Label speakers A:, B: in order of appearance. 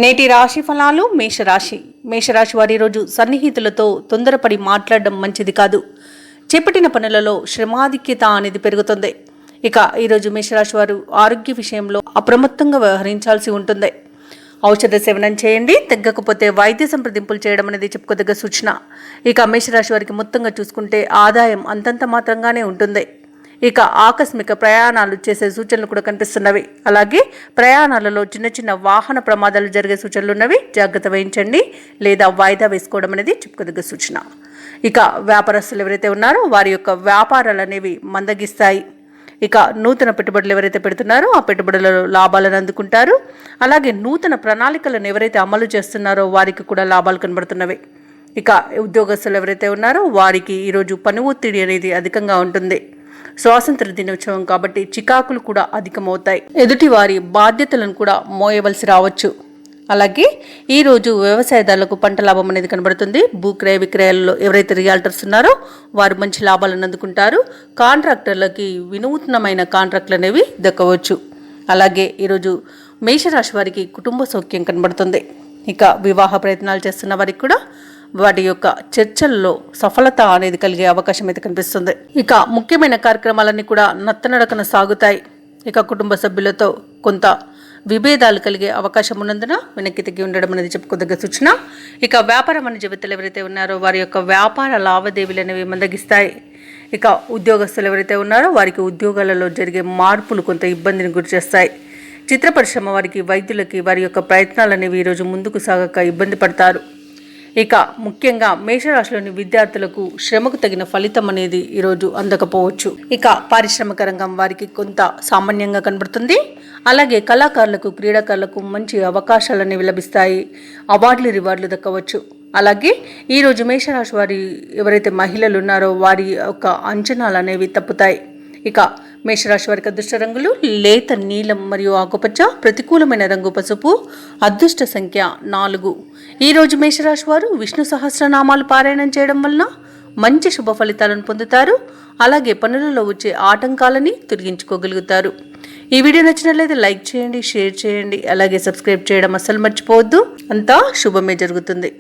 A: నేటి రాశి ఫలాలు మేషరాశి వారి రోజు సన్నిహితులతో తొందరపడి మాట్లాడడం మంచిది కాదు. చేపట్టిన పనులలో శ్రమాధిక్యత అనేది పెరుగుతుంది. ఇక ఈరోజు మేషరాశి వారు ఆరోగ్య విషయంలో అప్రమత్తంగా వ్యవహరించాల్సి ఉంటుంది. ఔషధ సేవనం చేయండి, తగ్గకపోతే వైద్య సంప్రదింపులు చేయడం అనేది చెప్పుకోదగ్గ సూచన. ఇక మేషరాశి వారికి మొత్తంగా చూసుకుంటే ఆదాయం అంతంత మాత్రంగానే ఉంటుంది. ఇక ఆకస్మిక ప్రయాణాలు చేసే సూచనలు కూడా కనిపిస్తున్నవి. అలాగే ప్రయాణాలలో చిన్న చిన్న వాహన ప్రమాదాలు జరిగే సూచనలు ఉన్నవి. జాగ్రత్త వహించండి లేదా వాయిదా వేసుకోవడం అనేది చెప్పుకోదగ్గ సూచన. ఇక వ్యాపారస్తులు ఎవరైతే ఉన్నారో వారి యొక్క వ్యాపారాలు అనేవి మందగిస్తాయి. ఇక నూతన పెట్టుబడులు ఎవరైతే పెడుతున్నారో ఆ పెట్టుబడులలో లాభాలను అందుకుంటారు. అలాగే నూతన ప్రణాళికలను ఎవరైతే అమలు చేస్తున్నారో వారికి కూడా లాభాలు కనబడుతున్నవి. ఇక ఉద్యోగస్తులు ఎవరైతే ఉన్నారో వారికి ఈరోజు పని ఒత్తిడి అనేది అధికంగా ఉంటుంది. స్వాతంత్ర దినోత్సవం కాబట్టి చికాకులు కూడా అధికమవుతాయి. ఎదుటి వారి బాధ్యతలను కూడా మోయవలసి రావచ్చు. అలాగే ఈరోజు వ్యవసాయదారులకు పంట లాభం అనేది కనబడుతుంది. భూక్రయ విక్రయాలలో ఎవరైతే రియాల్టర్స్ ఉన్నారో వారు మంచి లాభాలను అందుకుంటారు. కాంట్రాక్టర్లకి వినూత్నమైన కాంట్రాక్ట్లు అనేవి దక్కవచ్చు. అలాగే ఈరోజు మేషరాశి వారికి కుటుంబ సౌఖ్యం కనబడుతుంది. ఇక వివాహ ప్రయత్నాలు చేస్తున్న వారికి కూడా వాటి యొక్క చర్చల్లో సఫలత అనేది కలిగే అవకాశం అయితే కనిపిస్తుంది. ఇక ముఖ్యమైన కార్యక్రమాలన్నీ కూడా నత్తనడకన సాగుతాయి. ఇక కుటుంబ సభ్యులతో కొంత విభేదాలు కలిగే అవకాశం ఉన్నందున వెనక్కి తగ్గి ఉండడం అనేది చెప్పుకోదగ్గ సూచన. ఇక వ్యాపార వాణిజ్యవేత్తలు ఎవరైతే ఉన్నారో వారి యొక్క వ్యాపార లావాదేవీలు అనేవి మందగిస్తాయి. ఇక ఉద్యోగస్తులు ఎవరైతే ఉన్నారో వారికి ఉద్యోగాలలో జరిగే మార్పులు కొంత ఇబ్బందిని గురిచేస్తాయి. చిత్ర పరిశ్రమ వారికి వైద్యులకి వారి యొక్క ప్రయత్నాలు అనేవి ఈరోజు ముందుకు సాగక ఇబ్బంది పడతారు. ఇక ముఖ్యంగా మేషరాశిలోని విద్యార్థులకు శ్రమకు తగిన ఫలితం అనేది ఈరోజు అందకపోవచ్చు. ఇక పారిశ్రామిక రంగం వారికి కొంత సామాన్యంగా కనబడుతుంది. అలాగే కళాకారులకు క్రీడాకారులకు మంచి అవకాశాలు అనేవి లభిస్తాయి. అవార్డులు రివార్డులు దక్కవచ్చు. అలాగే ఈరోజు మేషరాశి వారి ఎవరైతే మహిళలు ఉన్నారో వారి యొక్క అంచనాలు అనేవి తప్పుతాయి. ఇక మేషరాశి వారికి అదృష్ట రంగులు లేత నీలం మరియు ఆకుపచ్చ, ప్రతికూలమైన రంగు పసుపు, అదృష్ట సంఖ్య 4. ఈరోజు మేషరాశి వారు విష్ణు సహస్రనామాలు పారాయణం చేయడం వలన మంచి శుభ ఫలితాలను పొందుతారు. అలాగే పనులలో వచ్చే ఆటంకాలని తొలగించుకోగలుగుతారు. ఈ వీడియో నచ్చినట్లయితే లైక్ చేయండి, షేర్ చేయండి, అలాగే సబ్స్క్రైబ్ చేయడం అస్సలు మర్చిపోవద్దు. అంతా శుభమే జరుగుతుంది.